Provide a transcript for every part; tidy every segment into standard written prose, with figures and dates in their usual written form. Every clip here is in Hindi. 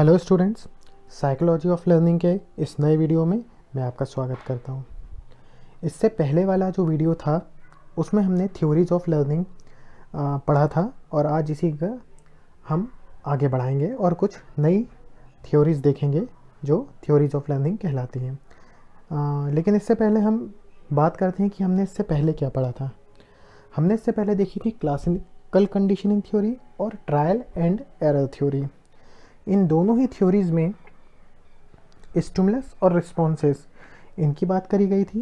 Hello students, psychology of learning के इस नए वीडियो में मैं आपका स्वागत करता हूं। इससे पहले वाला जो वीडियो था उसमें हमने थ्योरीज ऑफ लर्निंग पढ़ा था और आज इसी का हम आगे बढ़ाएंगे और कुछ नई थ्योरीज देखेंगे जो थ्योरीज ऑफ लर्निंग कहलाती हैं। लेकिन इससे पहले हम बात करते हैं कि हमने इससे पहले क्या पढ़ा था। हमने इससे पहले देखी थी क्लासिकल कंडीशनिंग थ्योरी और ट्रायल एंड एरर थ्योरी। इन दोनों ही थ्योरीज़ में स्टिमुलस और रिस्पॉन्सेस इनकी बात करी गई थी।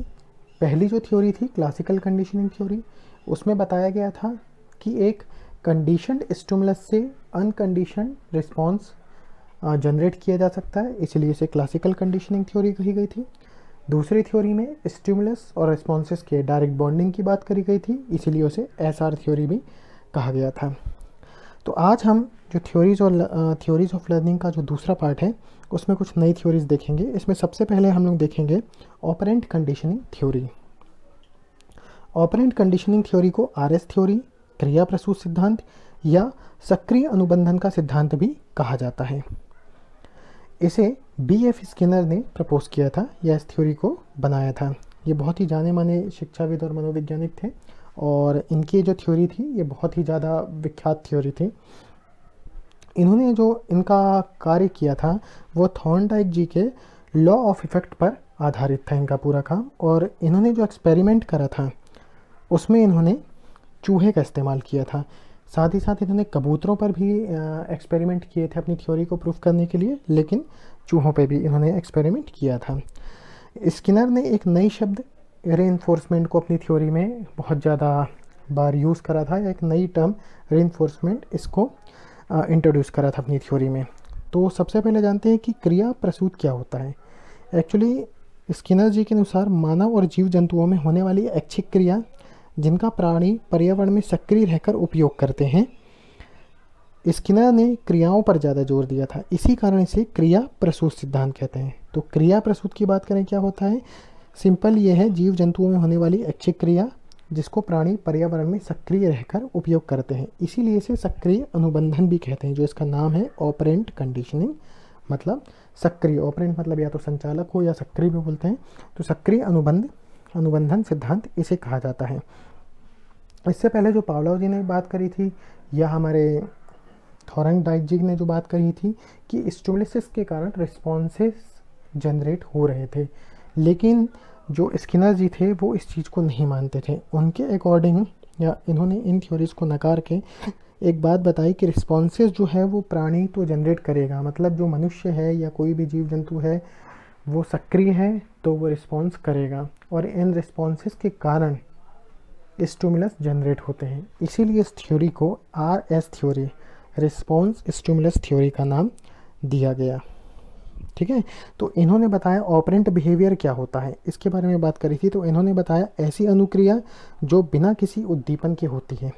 पहली जो थ्योरी थी क्लासिकल कंडीशनिंग थ्योरी, उसमें बताया गया था कि एक कंडीशनड स्टिमुलस से अनकंडीशनड रिस्पॉन्स जनरेट किया जा सकता है, इसलिए इसे क्लासिकल कंडीशनिंग थ्योरी कही गई थी। दूसरी थ्योरी में स्टिमुलस और रिस्पॉन्सेस के डायरेक्ट बॉन्डिंग की बात करी गई थी, इसीलिए उसे एसआर थ्योरी भी कहा गया था। तो आज हम जो थ्योरीज ऑफ लर्निंग का जो दूसरा पार्ट है उसमें कुछ नई थ्योरीज देखेंगे। इसमें सबसे पहले हम लोग देखेंगे operant conditioning theory. Operant conditioning theory को आरएस थ्योरी, क्रिया प्रसूत सिद्धांत या सक्रिय अनुबंधन का सिद्धांत भी कहा जाता है। इसे बीएफ स्किनर ने प्रपोज किया था या इस थ्योरी को बनाया था। ये बहुत ही जाने माने शिक्षाविद और मनोवैज्ञानिक थे और इनकी जो थ्योरी थी ये बहुत ही ज़्यादा विख्यात थ्योरी थी। इन्होंने जो इनका कार्य किया था वो थॉर्नडाइक जी के लॉ ऑफ इफेक्ट पर आधारित था इनका पूरा काम। और इन्होंने जो एक्सपेरिमेंट करा था उसमें इन्होंने चूहे का इस्तेमाल किया था। साथ ही साथ इन्होंने कबूतरों पर भी एक्सपेरिमेंट किए थे अपनी थ्योरी को प्रूफ करने के लिए, लेकिन चूहों पे भी इन्होंने एक्सपेरिमेंट किया था। स्किनर ने एक नई शब्द रेइंफोर्समेंट को अपनी थ्योरी में बहुत ज़्यादा बार यूज़ करा था, या एक नई टर्म रेइंफोर्समेंट इसको इंट्रोड्यूस करा था अपनी थ्योरी में। तो सबसे पहले जानते हैं कि क्रिया प्रसूत क्या होता है। एक्चुअली स्किनर जी के अनुसार मानव और जीव जंतुओं में होने वाली ऐच्छिक क्रिया जिनका प्राणी पर्यावरण में सक्रिय रहकर उपयोग करते हैं, स्किनर ने क्रियाओं पर ज़्यादा जोर दिया था। इसी कारण इसे क्रिया प्रसूत सिद्धांत कहते हैं। तो क्रिया प्रसूत की बात करें क्या होता है, सिंपल ये है जीव जंतुओं में होने वाली ऐच्छिक क्रिया जिसको प्राणी पर्यावरण में सक्रिय रहकर उपयोग करते हैं, इसीलिए इसे सक्रिय अनुबंधन भी कहते हैं, जो इसका नाम है ऑपरेंट कंडीशनिंग। मतलब सक्रिय, ऑपरेंट मतलब या तो संचालक हो या सक्रिय भी बोलते हैं, तो सक्रिय अनुबंधन सिद्धांत इसे कहा जाता है। इससे पहले जो पावलोव जी ने बात करी थी या हमारे थॉर्नडाइक जी ने जो बात कही थी कि स्टिमुलस के कारण रिस्पॉन्सेस जनरेट हो रहे थे, लेकिन जो स्किनर जी थे वो इस चीज़ को नहीं मानते थे। उनके अकॉर्डिंग या इन्होंने इन थ्योरीज को नकार के एक बात बताई कि रिस्पॉन्सेस जो है वो प्राणी तो जनरेट करेगा, मतलब जो मनुष्य है या कोई भी जीव जंतु है वो सक्रिय है तो वो रिस्पॉन्स करेगा, और इन रिस्पॉन्सेस के कारण स्टिमुलस जनरेट होते हैं। इसीलिए इस थ्योरी को RS theory, response stimulus theory का नाम दिया गया। ठीक है, तो इन्होंने बताया ऑपरेंट बिहेवियर क्या होता है, इसके बारे में बात करी थी। तो इन्होंने बताया ऐसी अनुक्रिया जो बिना किसी उद्दीपन के होती है,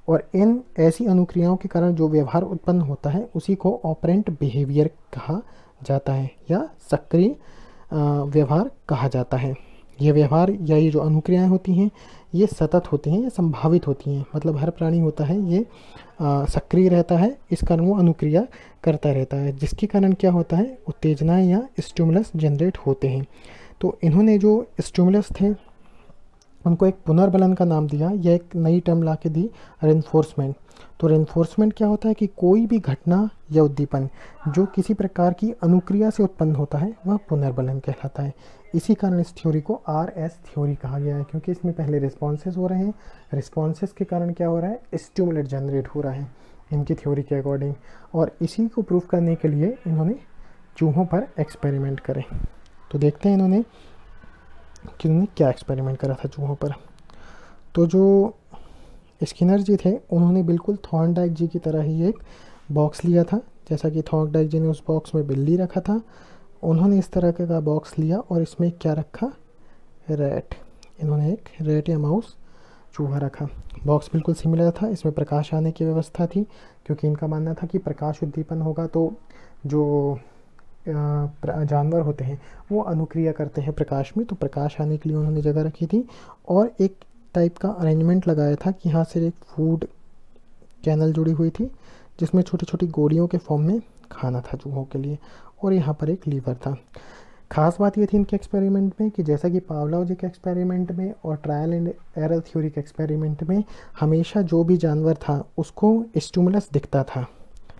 और इन ऐसी अनुक्रियाओं के कारण जो व्यवहार उत्पन्न होता है उसी को ऑपरेंट बिहेवियर कहा जाता है या सक्रिय व्यवहार कहा जाता है। ये व्यवहार या ये जो अनुक्रियाएं होती हैं ये सतत होती हैं या संभावित होती हैं, मतलब हर प्राणी होता है ये सक्रिय रहता है, इस कारण वो अनुक्रिया करता रहता है, जिसके कारण क्या होता है उत्तेजनाएं या स्टिमुलस जनरेट होते हैं। तो इन्होंने जो स्टिमुलस थे उनको एक पुनर्बलन का नाम दिया, या एक नई टर्म ला के दी रेनफोर्समेंट। तो रेनफोर्समेंट क्या होता है कि कोई भी घटना या उद्दीपन जो किसी प्रकार की अनुक्रिया से उत्पन्न होता है वह पुनर्बलन कहलाता है। इसी कारण इस थ्योरी को आरएस थ्योरी कहा गया है, क्योंकि इसमें पहले रिस्पॉन्सेस हो रहे हैं, रिस्पॉन्सेस के कारण क्या हो रहा है स्टिमुलेट जनरेट हो रहा है इनकी थ्योरी के अकॉर्डिंग। और इसी को प्रूव करने के लिए इन्होंने चूहों पर एक्सपेरिमेंट करे। तो देखते हैं इन्होंने कि उन्होंने क्या एक्सपेरिमेंट करा था चूहों पर। तो जो स्किनर जी थे उन्होंने बिल्कुल थॉर्नडाइक जी की तरह ही एक बॉक्स लिया था, जैसा कि थॉर्नडाइक जी ने उस बॉक्स में बिल्ली रखा था, उन्होंने इस तरह का बॉक्स लिया और इसमें क्या रखा, रैट। इन्होंने एक रैट या माउस चूहा रखा। बॉक्स बिल्कुल सिमिलर था, इसमें प्रकाश आने की व्यवस्था थी, क्योंकि इनका मानना था कि प्रकाश उद्दीपन होगा तो जो जानवर होते हैं वो अनुक्रिया करते हैं प्रकाश में, तो प्रकाश आने के लिए उन्होंने जगह रखी थी। और एक टाइप का अरेंजमेंट लगाया था कि यहाँ से एक फूड कैनल जुड़ी हुई थी जिसमें छोटी छोटी गोलियों के फॉर्म में खाना था चूहों के लिए, और यहाँ पर एक लीवर था। खास बात ये थी इनके एक्सपेरिमेंट में कि जैसा कि पावलोव जी के एक्सपेरिमेंट में और ट्रायल एंड एरर थ्योरी के एक्सपेरिमेंट में हमेशा जो भी जानवर था उसको स्टिमुलस दिखता था,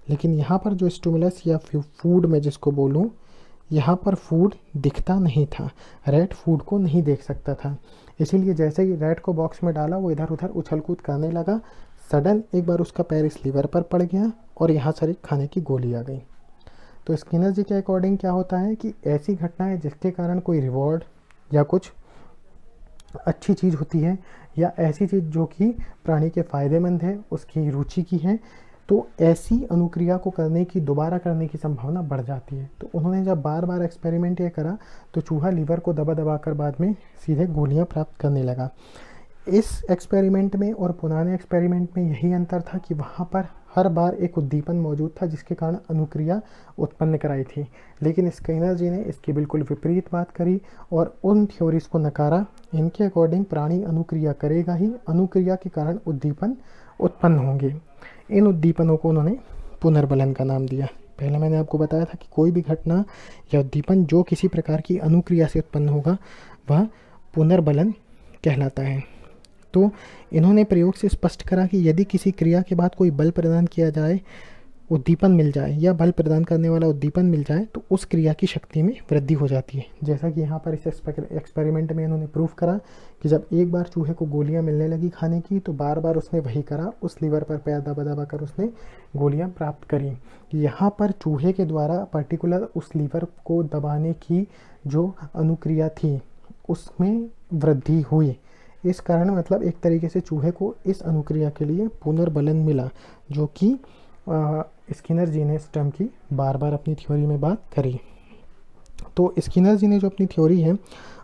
लेकिन यहाँ पर जो स्टिमुलस या फूड मैं जिसको बोलूँ, यहाँ पर फूड दिखता नहीं था। रैट फूड को नहीं देख सकता था, इसीलिए जैसे ही रैट को बॉक्स में डाला वो इधर उधर उछल कूद करने लगा। सडन एक बार उसका पैर इस लीवर पर पड़ गया और यहाँ से एक खाने की गोली आ गई। तो स्किनर जी के अकॉर्डिंग क्या होता है कि ऐसी घटनाएं जिसके कारण कोई रिवॉर्ड या कुछ अच्छी चीज़ होती है, या ऐसी चीज़ जो कि प्राणी के फ़ायदेमंद है, उसकी रुचि की है, तो ऐसी अनुक्रिया को करने की, दोबारा करने की संभावना बढ़ जाती है। तो उन्होंने जब बार बार एक्सपेरिमेंट ये करा तो चूहा लीवर को दबा दबा कर बाद में सीधे गोलियां प्राप्त करने लगा। इस एक्सपेरिमेंट में और पुराने एक्सपेरिमेंट में यही अंतर था कि वहाँ पर हर बार एक उद्दीपन मौजूद था जिसके कारण अनुक्रिया उत्पन्न कराई थी, लेकिन स्किनर जी ने इसकी बिल्कुल विपरीत बात करी और उन थ्योरीज को नकारा। इनके अकॉर्डिंग प्राणी अनुक्रिया करेगा ही, अनुक्रिया के कारण उद्दीपन उत्पन्न होंगे। इन उद्दीपनों को उन्होंने पुनर्बलन का नाम दिया। पहले मैंने आपको बताया था कि कोई भी घटना या उद्दीपन जो किसी प्रकार की अनुक्रिया से उत्पन्न होगा वह पुनर्बलन कहलाता है। तो इन्होंने प्रयोग से स्पष्ट करा कि यदि किसी क्रिया के बाद कोई बल प्रदान किया जाए, उद्दीपन मिल जाए या बल प्रदान करने वाला उद्दीपन मिल जाए तो उस क्रिया की शक्ति में वृद्धि हो जाती है। जैसा कि यहाँ पर इस एक्सपेरिमेंट में इन्होंने प्रूफ करा कि जब एक बार चूहे को गोलियाँ मिलने लगी खाने की तो बार बार उसने वही करा, उस लीवर पर पैर दबा दबा कर उसने गोलियाँ प्राप्त करी। यहाँ पर चूहे के द्वारा पर्टिकुलर उस लीवर को दबाने की जो अनुक्रिया थी उसमें वृद्धि हुई। इस कारण मतलब एक तरीके से चूहे को इस अनुक्रिया के लिए पुनर्बलन मिला, जो कि स्किनर जी ने इस टर्म की बार बार अपनी थ्योरी में बात करी। तो स्किनर जी ने जो अपनी थ्योरी है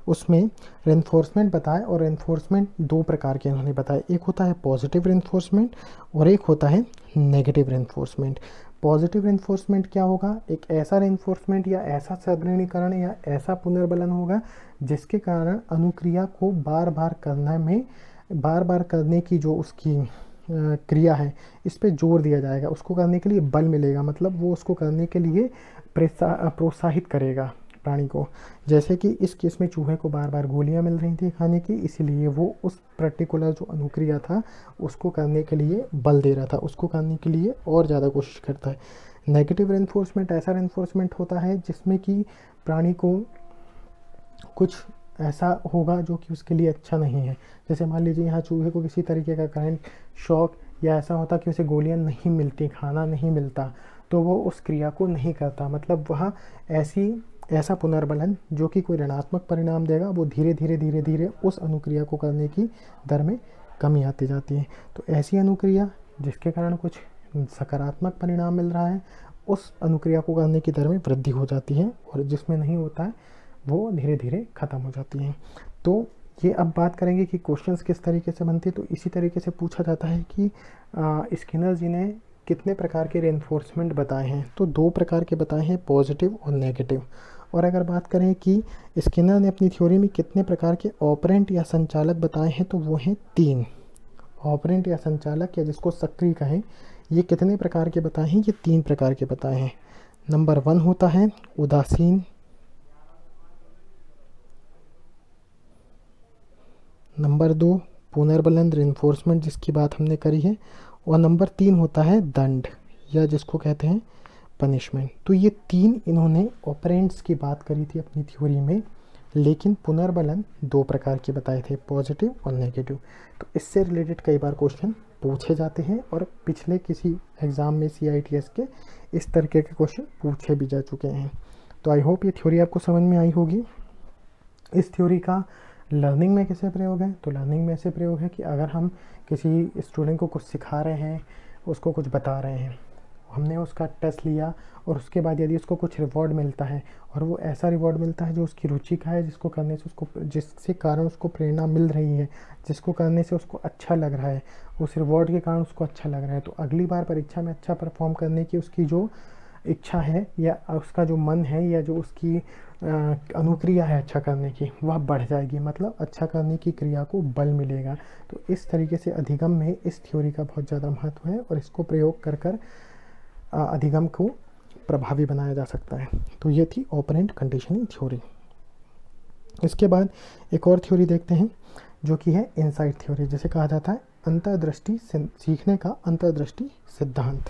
उसमें रेनफोर्समेंट बताया, और रेनफोर्समेंट दो प्रकार के उन्होंने बताया। एक होता है पॉजिटिव रेनफोर्समेंट और एक होता है नेगेटिव रेनफोर्समेंट। पॉजिटिव रेनफोर्समेंट क्या होगा? एक ऐसा रेनफोर्समेंट या ऐसा सुदृढ़ीकरण या ऐसा पुनर्बलन होगा जिसके कारण अनुक्रिया को बार बार करने की जो उसकी क्रिया है इस पे जोर दिया जाएगा, उसको करने के लिए बल मिलेगा, मतलब वो उसको करने के लिए प्रोत्साहित करेगा प्राणी को। जैसे कि इस केस में चूहे को बार बार गोलियां मिल रही थी खाने की, इसीलिए वो उस पर्टिकुलर जो अनुक्रिया था उसको करने के लिए बल दे रहा था, उसको करने के लिए और ज़्यादा कोशिश करता है। नेगेटिव रेनफोर्समेंट ऐसा रेनफोर्समेंट होता है जिसमें कि प्राणी को कुछ ऐसा होगा जो कि उसके लिए अच्छा नहीं है। जैसे मान लीजिए यहाँ चूहे को किसी तरीके का करंट शॉक या ऐसा होता कि उसे गोलियां नहीं मिलती, खाना नहीं मिलता, तो वो उस क्रिया को नहीं करता। मतलब वह ऐसा पुनर्बलन जो कि कोई ऋणात्मक परिणाम देगा वो धीरे धीरे उस अनुक्रिया को करने की दर में कमी आती जाती है। तो ऐसी अनुक्रिया जिसके कारण कुछ सकारात्मक परिणाम मिल रहा है उस अनुक्रिया को करने की दर में वृद्धि हो जाती है, और जिसमें नहीं होता है वो धीरे धीरे ख़त्म हो जाती हैं। तो ये अब बात करेंगे कि क्वेश्चंस किस तरीके से बनते हैं। तो इसी तरीके से पूछा जाता है कि स्किनर जी ने कितने प्रकार के रेनफोर्समेंट बताए हैं। तो दो प्रकार के बताए हैं, पॉजिटिव और नेगेटिव। और अगर बात करें कि स्किनर ने अपनी थ्योरी में कितने प्रकार के ऑपरेंट या संचालक बताए हैं, तो वो हैं 3। ऑपरेंट या संचालक या जिसको सक्रिय कहें, ये कितने प्रकार के बताए हैं? ये 3 प्रकार के बताए हैं। नंबर 1 होता है उदासीन, नंबर 2 पुनर्बलन रेनफोर्समेंट जिसकी बात हमने करी है, और नंबर 3 होता है दंड या जिसको कहते हैं पनिशमेंट। तो ये 3 इन्होंने ऑपरेंट्स की बात करी थी अपनी थ्योरी में, लेकिन पुनर्बलन 2 प्रकार के बताए थे, पॉजिटिव और नेगेटिव। तो इससे रिलेटेड कई बार क्वेश्चन पूछे जाते हैं और पिछले किसी एग्ज़ाम में CITS के इस तरीके के क्वेश्चन पूछे भी जा चुके हैं। तो आई होप ये थ्योरी आपको समझ में आई होगी। इस थ्योरी का लर्निंग में कैसे प्रयोग है? तो लर्निंग में ऐसे प्रयोग है कि अगर हम किसी स्टूडेंट को कुछ सिखा रहे हैं, उसको कुछ बता रहे हैं, हमने उसका टेस्ट लिया और उसके बाद यदि उसको कुछ रिवॉर्ड मिलता है और वो ऐसा रिवॉर्ड मिलता है जो उसकी रुचि का है, जिसको करने से जिससे कारण उसको प्रेरणा मिल रही है, जिसको करने से उसको अच्छा लग रहा है, उस रिवॉर्ड के कारण उसको अच्छा लग रहा है, तो अगली बार परीक्षा में अच्छा परफॉर्म करने की उसकी जो इच्छा है या उसका जो मन है या जो उसकी अनुक्रिया है अच्छा करने की, वह बढ़ जाएगी, मतलब अच्छा करने की क्रिया को बल मिलेगा। तो इस तरीके से अधिगम में इस थ्योरी का बहुत ज़्यादा महत्व है और इसको प्रयोग कर अधिगम को प्रभावी बनाया जा सकता है। तो ये थी ऑपरेंट कंडीशनिंग थ्योरी। इसके बाद एक और थ्योरी देखते हैं जो कि है इनसाइट थ्योरी, जिसे कहा जाता है अंतर्दृष्टि सीखने का अंतर्दृष्टि सिद्धांत।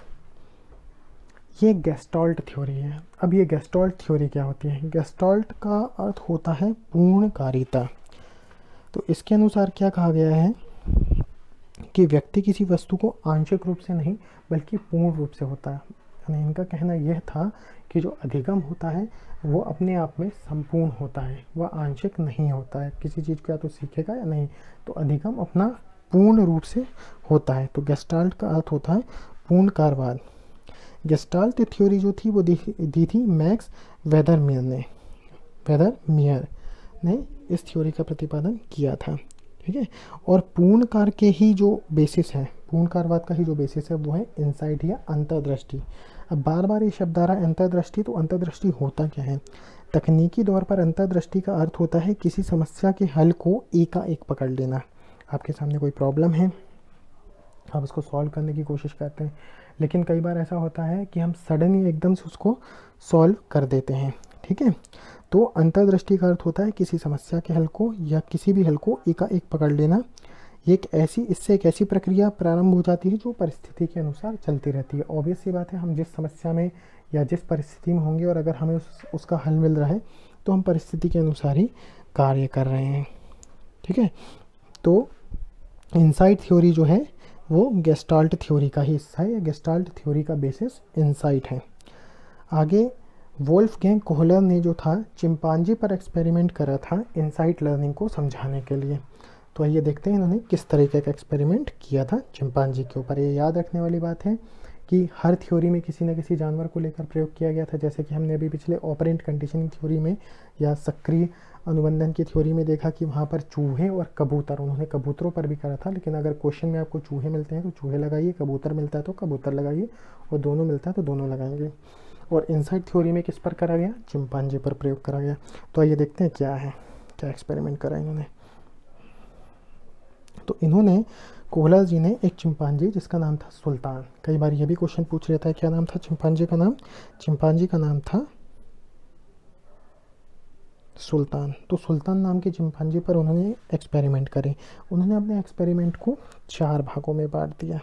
ये गेस्टाल्ट थ्योरी है। अब ये गेस्टाल्ट थ्योरी क्या होती है? गेस्टाल्ट का अर्थ होता है पूर्णकारिता। तो इसके अनुसार क्या कहा गया है कि व्यक्ति किसी वस्तु को आंशिक रूप से नहीं बल्कि पूर्ण रूप से होता है। यानी इनका कहना यह था कि जो अधिगम होता है वो अपने आप में संपूर्ण होता है, वह आंशिक नहीं होता है। किसी चीज़ को या तो सीखेगा या नहीं, तो अधिगम अपना पूर्ण रूप से होता है। तो गेस्टाल्ट का अर्थ होता है पूर्णकारवाद। गेस्टाल्ट थ्योरी जो थी वो दी थी मैक्स वेदरमियर ने इस थ्योरी का प्रतिपादन किया था। ठीक है, और पूर्णकार के ही जो बेसिस है, पूर्णकारवाद का ही जो बेसिस है वो है इनसाइट या अंतर्दृष्टि। अब बार बार ये शब्द आ रहा है अंतर्दृष्टि, तो अंतर्दृष्टि होता क्या है? तकनीकी तौर पर अंतर्दृष्टि का अर्थ होता है किसी समस्या के हल को एकाएक पकड़ लेना। आपके सामने कोई प्रॉब्लम है, आप उसको सॉल्व करने की कोशिश करते हैं, लेकिन कई बार ऐसा होता है कि हम सडनली एकदम से उसको सॉल्व कर देते हैं। ठीक है, तो अंतर्दृष्टि का अर्थ होता है किसी समस्या के हल को या किसी भी हल को एकाएक पकड़ लेना। इससे एक ऐसी प्रक्रिया प्रारंभ हो जाती है जो परिस्थिति के अनुसार चलती रहती है। ऑब्वियस सी बात है, हम जिस समस्या में या जिस परिस्थिति में होंगे और अगर हमें उसका हल मिल रहा है तो हम परिस्थिति के अनुसार ही कार्य कर रहे हैं। ठीक है, तो इनसाइट थ्योरी जो है वो गेस्टाल्ट थ्योरी का ही हिस्सा है, या गेस्टाल्ट थ्योरी का बेसिस इनसाइट है। आगे वोल्फगैंग कोहलर ने जो था चिंपांजी पर एक्सपेरिमेंट करा था इनसाइट लर्निंग को समझाने के लिए। तो आइए देखते हैं इन्होंने किस तरीके का एक्सपेरिमेंट किया था चिंपांजी के ऊपर। ये याद रखने वाली बात है कि हर थ्योरी में किसी न किसी जानवर को लेकर प्रयोग किया गया था। जैसे कि हमने अभी पिछले ऑपरेंट कंडीशनिंग थ्योरी में या सक्रिय अनुबंधन की थ्योरी में देखा कि वहाँ पर चूहे और कबूतर, उन्होंने कबूतरों पर भी करा था। लेकिन अगर क्वेश्चन में आपको चूहे मिलते हैं तो चूहे लगाइए, कबूतर मिलता है तो कबूतर लगाइए, और दोनों मिलता है तो दोनों लगाएंगे। और इनसाइट थ्योरी में किस पर करा गया? चिंपांजी पर प्रयोग करा गया। तो आइए देखते हैं क्या है, क्या एक्सपेरिमेंट करा इन्होंने। तो इन्होंने कोहलर जी ने एक चिंपांजी जिसका नाम था सुल्तान, कई बार ये भी क्वेश्चन पूछ रहता है क्या नाम था चिंपांजी का नाम? चिंपांजी का नाम था सुल्तान। तो सुल्तान नाम के चिंपांजी पर उन्होंने एक्सपेरिमेंट करे। उन्होंने अपने एक्सपेरिमेंट को 4 भागों में बांट दिया।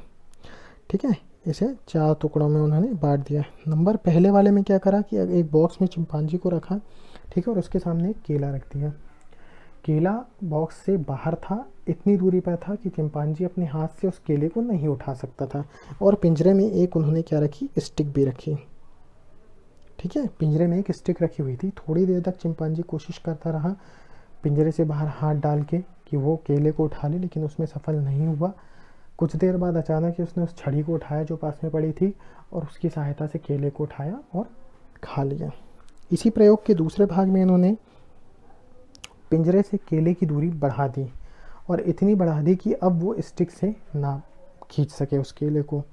ठीक है, इसे 4 टुकड़ों में उन्होंने बांट दिया। नंबर पहले वाले में क्या करा कि एक बॉक्स में चिंपांजी को रखा, ठीक है, और उसके सामने एक केला रख दिया। केला बॉक्स से बाहर था, इतनी दूरी पर था कि चिंपांजी अपने हाथ से उस केले को नहीं उठा सकता था। और पिंजरे में एक उन्होंने क्या रखी? स्टिक भी रखी। ठीक है, पिंजरे में एक स्टिक रखी हुई थी। थोड़ी देर तक चिंपांजी कोशिश करता रहा पिंजरे से बाहर हाथ डाल के कि वो केले को उठा ले, लेकिन उसमें सफल नहीं हुआ। कुछ देर बाद अचानक ही उसने उस छड़ी को उठाया जो पास में पड़ी थी और उसकी सहायता से केले को उठाया और खा लिया। इसी प्रयोग के दूसरे भाग में इन्होंने पिंजरे से केले की दूरी बढ़ा दी, और इतनी बढ़ा दी कि अब वो स्टिक से ना खींच सके उस केले को।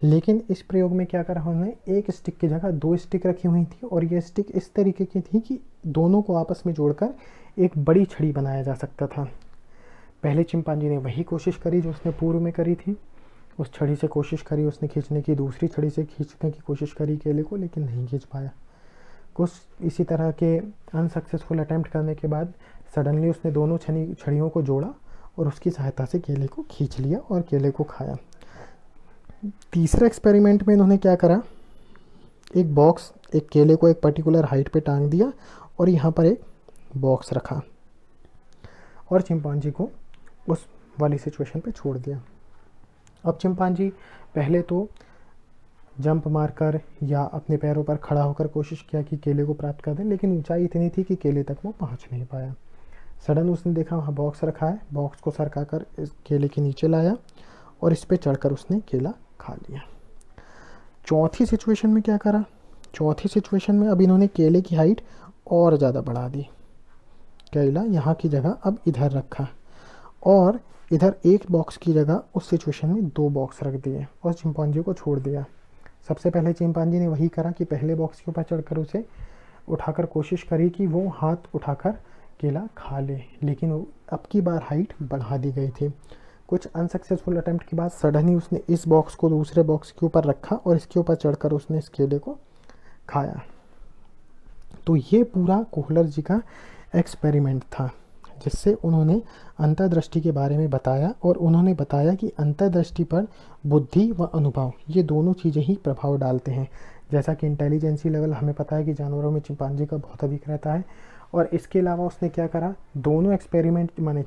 लेकिन इस प्रयोग में क्या करा उन्होंने? एक स्टिक की जगह 2 स्टिक रखी हुई थी, और ये स्टिक इस तरीके की थी कि दोनों को आपस में जोड़कर एक बड़ी छड़ी बनाया जा सकता था। पहले चिंपांजी ने वही कोशिश करी जो उसने पूर्व में करी थी, उस छड़ी से कोशिश करी उसने खींचने की, दूसरी छड़ी से खींचने की कोशिश करी केले को, लेकिन नहीं खींच पाया। कुछ इसी तरह के अनसक्सेसफुल अटेम्प्ट करने के बाद सडनली उसने दोनों छड़ियों को जोड़ा और उसकी सहायता से केले को खींच लिया और केले को खाया। तीसरे एक्सपेरिमेंट में इन्होंने क्या करा? एक बॉक्स, एक केले को एक पर्टिकुलर हाइट पे टांग दिया और यहाँ पर एक बॉक्स रखा और चिंपांजी को उस वाली सिचुएशन पे छोड़ दिया। अब चिंपांजी पहले तो जंप मारकर या अपने पैरों पर खड़ा होकर कोशिश किया कि केले को प्राप्त कर दे, लेकिन ऊंचाई इतनी थी कि केले तक वो पहुंच नहीं पाया। सडन उसने देखा वहाँ बॉक्स रखा है, बॉक्स को सरकाकर इस केले के नीचे लाया और इस पे चढ़कर उसने केला खा लिया। चौथी सिचुएशन में क्या करा? चौथी सिचुएशन में अब इन्होंने केले की हाइट और ज़्यादा बढ़ा दी। केला यहाँ की जगह अब इधर रखा और इधर एक बॉक्स की जगह उस सिचुएशन में 2 बॉक्स रख दिए और चिंपांजी को छोड़ दिया। सबसे पहले चिंपांजी ने वही करा कि पहले बॉक्स के ऊपर चढ़कर उसे उठाकर कोशिश करी कि वो हाथ उठाकर केला खा ले, लेकिन अब की बार हाइट बढ़ा दी गई थी। कुछ अनसक्सेसफुल अटेम्प्ट के बाद सडनली उसने इस बॉक्स को दूसरे बॉक्स के ऊपर रखा और इसके ऊपर चढ़कर उसने इस केले को खाया। तो ये पूरा कोहलर जी का एक्सपेरिमेंट था, जिससे उन्होंने अंतर्दृष्टि के बारे में बताया, और उन्होंने बताया कि अंतर्दृष्टि पर बुद्धि व अनुभव ये दोनों चीज़ें ही प्रभाव डालते हैं। जैसा कि इंटेलिजेंसी लेवल हमें पता है कि जानवरों में चिंपांजी का बहुत अधिक रहता है। और इसके अलावा उसने क्या करा, दोनों एक्सपेरिमेंट माने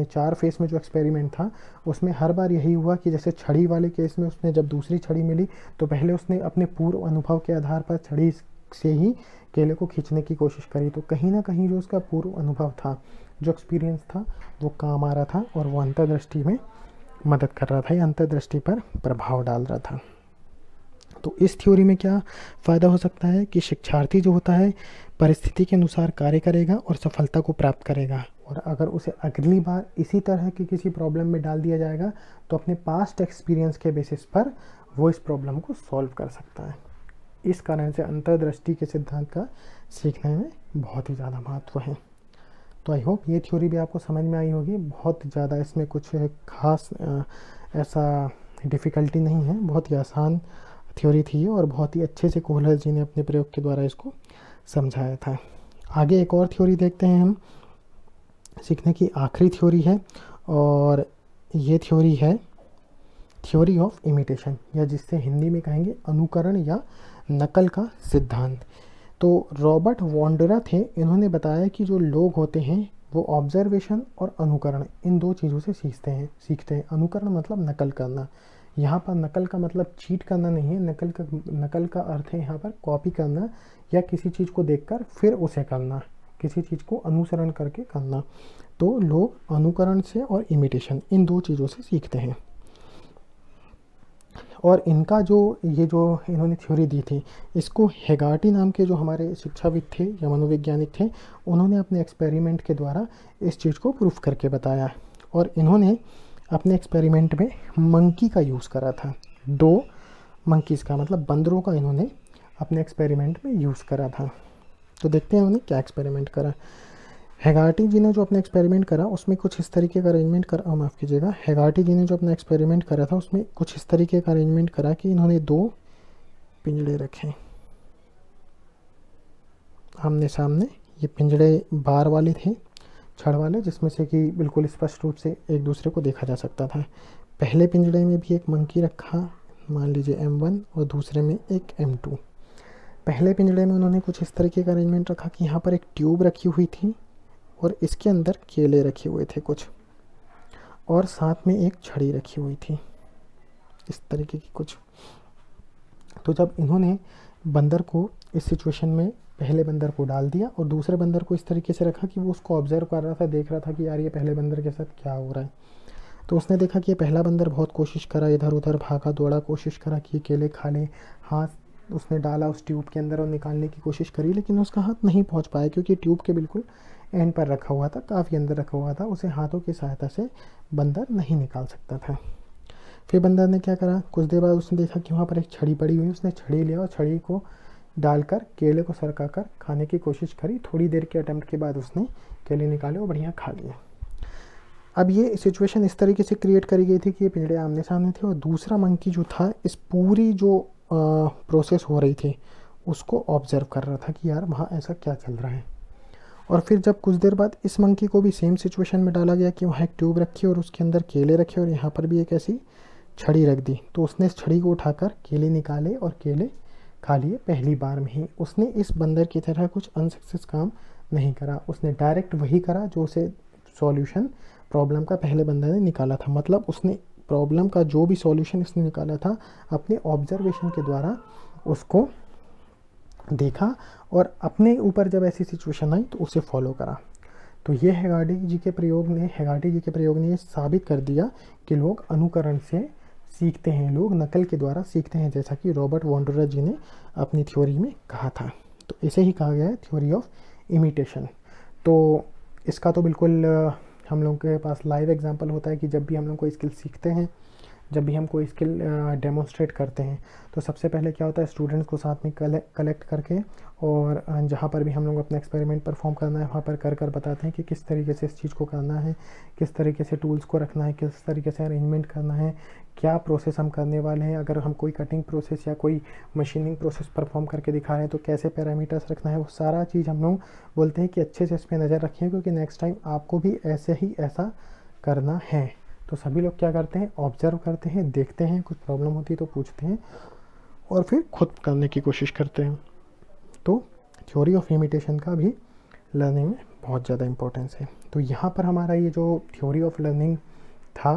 चार फेस में जो एक्सपेरिमेंट था उसमें हर बार यही हुआ कि जैसे छड़ी वाले केस में उसने जब दूसरी छड़ी मिली तो पहले उसने अपने पूर्व अनुभव के आधार पर छड़ी से ही केले को खींचने की कोशिश करी। तो कहीं ना कहीं जो उसका पूर्व अनुभव था, जो एक्सपीरियंस था, वो काम आ रहा था और वो अंतर्दृष्टि में मदद कर रहा था या अंतर्दृष्टि पर प्रभाव डाल रहा था। तो इस थ्योरी में क्या फ़ायदा हो सकता है कि शिक्षार्थी जो होता है परिस्थिति के अनुसार कार्य करेगा और सफलता को प्राप्त करेगा, और अगर उसे अगली बार इसी तरह की किसी प्रॉब्लम में डाल दिया जाएगा तो अपने पास्ट एक्सपीरियंस के बेसिस पर वो इस प्रॉब्लम को सॉल्व कर सकता है। इस कारण से अंतर्दृष्टि के सिद्धांत का सीखने में बहुत ही ज़्यादा महत्व है। तो आई होप ये थ्योरी भी आपको समझ में आई होगी। बहुत ज़्यादा इसमें कुछ खास ऐसा डिफ़िकल्टी नहीं है, बहुत ही आसान थ्योरी थी ये, और बहुत ही अच्छे से कोहलर जी ने अपने प्रयोग के द्वारा इसको समझाया था। आगे एक और थ्योरी देखते हैं हम, सीखने की आखिरी थ्योरी है, और ये थ्योरी है थ्योरी ऑफ इमिटेशन, या जिससे हिंदी में कहेंगे अनुकरण या नकल का सिद्धांत। तो रॉबर्ट वॉन्डरा थे, इन्होंने बताया कि जो लोग होते हैं वो ऑब्जर्वेशन और अनुकरण इन दो चीज़ों से सीखते हैं। अनुकरण मतलब नकल करना, यहाँ पर नकल का मतलब चीट करना नहीं है, नकल का अर्थ है यहाँ पर कॉपी करना या किसी चीज़ को देखकर फिर उसे करना, किसी चीज़ को अनुसरण करके करना। तो लोग अनुकरण से और इमिटेशन इन दो चीज़ों से सीखते हैं। और इनका जो इन्होंने थ्योरी दी थी, इसको हेगार्टी नाम के जो हमारे शिक्षाविद थे या मनोवैज्ञानिक थे, उन्होंने अपने एक्सपेरिमेंट के द्वारा इस चीज़ को प्रूफ करके बताया। और इन्होंने अपने एक्सपेरिमेंट में मंकी का यूज़ करा था, 2 मंकीज़ का मतलब बंदरों का इन्होंने अपने एक्सपेरिमेंट में यूज़ करा था। तो देखते हैं उन्होंने क्या एक्सपेरिमेंट करा। हेगार्टी जी ने जो अपना एक्सपेरिमेंट करा उसमें कुछ इस तरीके का अरेंजमेंट करा, माफ़ कीजिएगा, हेगार्टी जी ने जो अपना एक्सपेरिमेंट करा था उसमें कुछ इस तरीके का अरेंजमेंट करा कि इन्होंने 2 पिंजड़े रखे आमने सामने। ये पिंजड़े बार वाले थे, छड़ वाले, जिसमें से कि बिल्कुल स्पष्ट रूप से एक दूसरे को देखा जा सकता था। पहले पिंजड़े में भी एक मंकी रखा, मान लीजिए M1, और दूसरे में एक M2। पहले पिंजड़े में उन्होंने कुछ इस तरीके का अरेंजमेंट रखा कि यहाँ पर एक ट्यूब रखी हुई थी और इसके अंदर केले रखे हुए थे कुछ, और साथ में एक छड़ी रखी हुई थी इस तरीके की कुछ। तो जब इन्होंने बंदर को इस सिचुएशन में पहले बंदर को डाल दिया और दूसरे बंदर को इस तरीके से रखा कि वो उसको ऑब्जर्व कर रहा था, देख रहा था कि यार ये पहले बंदर के साथ क्या हो रहा है। तो उसने देखा कि ये पहला बंदर बहुत कोशिश करा, इधर उधर भागा दौड़ा, कोशिश करा कि ये केले खा ले। हाथ उसने डाला उस ट्यूब के अंदर और निकालने की कोशिश करी, लेकिन उसका हाथ नहीं पहुंच पाया क्योंकि ट्यूब के बिल्कुल एंड पर रखा हुआ था, काफ़ी अंदर रखा हुआ था, उसे हाथों की सहायता से बंदर नहीं निकाल सकता था। फिर बंदर ने क्या करा, कुछ देर बाद उसने देखा कि वहाँ पर एक छड़ी पड़ी हुई, उसने छड़ी लिया और छड़ी को डालकर केले को सरका कर खाने की कोशिश करी। थोड़ी देर के अटेम्प्ट के बाद उसने केले निकाले और बढ़िया खा लिए। अब ये सिचुएशन इस तरीके से क्रिएट करी गई थी कि ये पिंजड़े आमने सामने थे और दूसरा मंकी जो था इस पूरी जो प्रोसेस हो रही थी उसको ऑब्जर्व कर रहा था कि यार वहाँ ऐसा क्या चल रहा है। और फिर जब कुछ देर बाद इस मंकी को भी सेम सिचुएशन में डाला गया कि वहाँ एक ट्यूब रखी और उसके अंदर केले रखे और यहाँ पर भी एक ऐसी छड़ी रख दी, तो उसने इस छड़ी को उठाकर केले निकाले और केले खा लिए पहली बार में ही। उसने इस बंदर की तरह कुछ अनसक्सेस काम नहीं करा, उसने डायरेक्ट वही करा जो उसे सॉल्यूशन प्रॉब्लम का पहले बंदर ने निकाला था। मतलब उसने प्रॉब्लम का जो भी सॉल्यूशन इसने निकाला था अपने ऑब्जर्वेशन के द्वारा उसको देखा और अपने ऊपर जब ऐसी सिचुएशन आई तो उसे फॉलो करा। तो ये हेगार्टी जी के प्रयोग ने ये साबित कर दिया कि लोग अनुकरण से सीखते हैं, लोग नकल के द्वारा सीखते हैं, जैसा कि रॉबर्ट वॉन्डरा जी ने अपनी थ्योरी में कहा था। तो इसे ही कहा गया है थ्योरी ऑफ इमिटेशन। तो इसका तो बिल्कुल हम लोग के पास लाइव एग्जांपल होता है कि जब भी हम लोग कोई स्किल सीखते हैं जब भी हम कोई स्किल डेमोन्स्ट्रेट करते हैं तो सबसे पहले क्या होता है, स्टूडेंट्स को साथ में कलेक्ट करके और जहाँ पर भी हम लोग अपना एक्सपेरिमेंट परफॉर्म करना है वहाँ पर कर बताते हैं कि किस तरीके से इस चीज़ को करना है, किस तरीके से टूल्स को रखना है, किस तरीके से अरेंजमेंट करना है, क्या प्रोसेस हम करने वाले हैं। अगर हम कोई कटिंग प्रोसेस या कोई मशीनिंग प्रोसेस परफॉर्म करके दिखा रहे हैं तो कैसे पैरामीटर्स रखना है, वो सारा चीज़ हम लोग बोलते हैं कि अच्छे से इस पर नज़र रखिए, क्योंकि नेक्स्ट टाइम आपको भी ऐसा करना है। तो सभी लोग क्या करते हैं, ऑब्जर्व करते हैं, देखते हैं, कुछ प्रॉब्लम होती है तो पूछते हैं और फिर खुद करने की कोशिश करते हैं। तो थ्योरी ऑफ इमिटेशन का भी लर्निंग में बहुत ज़्यादा इम्पोर्टेंस है। तो यहाँ पर हमारा ये जो थ्योरी ऑफ लर्निंग था,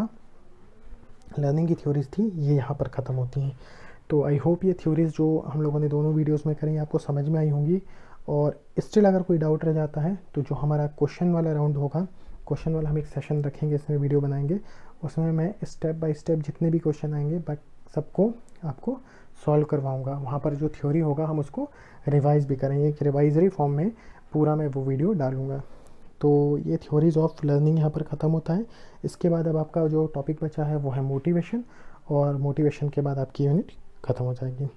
लर्निंग की थ्योरीज थी, ये यहाँ पर ख़त्म होती हैं। तो आई होप ये थ्योरीज जो हम लोगों ने दोनों वीडियोस में करी आपको समझ में आई होंगी। और स्टिल अगर कोई डाउट रह जाता है तो जो हमारा क्वेश्चन वाला राउंड होगा, क्वेश्चन वाला हम एक सेशन रखेंगे, इसमें वीडियो बनाएंगे, उसमें मैं स्टेप बाय स्टेप जितने भी क्वेश्चन आएंगे सबको आपको सॉल्व करवाऊंगा। वहाँ पर जो थ्योरी होगा हम उसको रिवाइज भी करेंगे, एक रिवाइजरी फॉर्म में पूरा मैं वो वीडियो डालूंगा। तो ये थ्योरीज ऑफ लर्निंग यहाँ पर ख़त्म होता है। इसके बाद अब आपका जो टॉपिक बचा है वो है मोटिवेशन, और मोटिवेशन के बाद आपकी यूनिट ख़त्म हो जाएगी।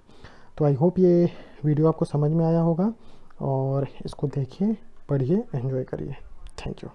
तो आई होप ये वीडियो आपको समझ में आया होगा, और इसको देखिए, पढ़िए, एंजॉय करिए। Thank you.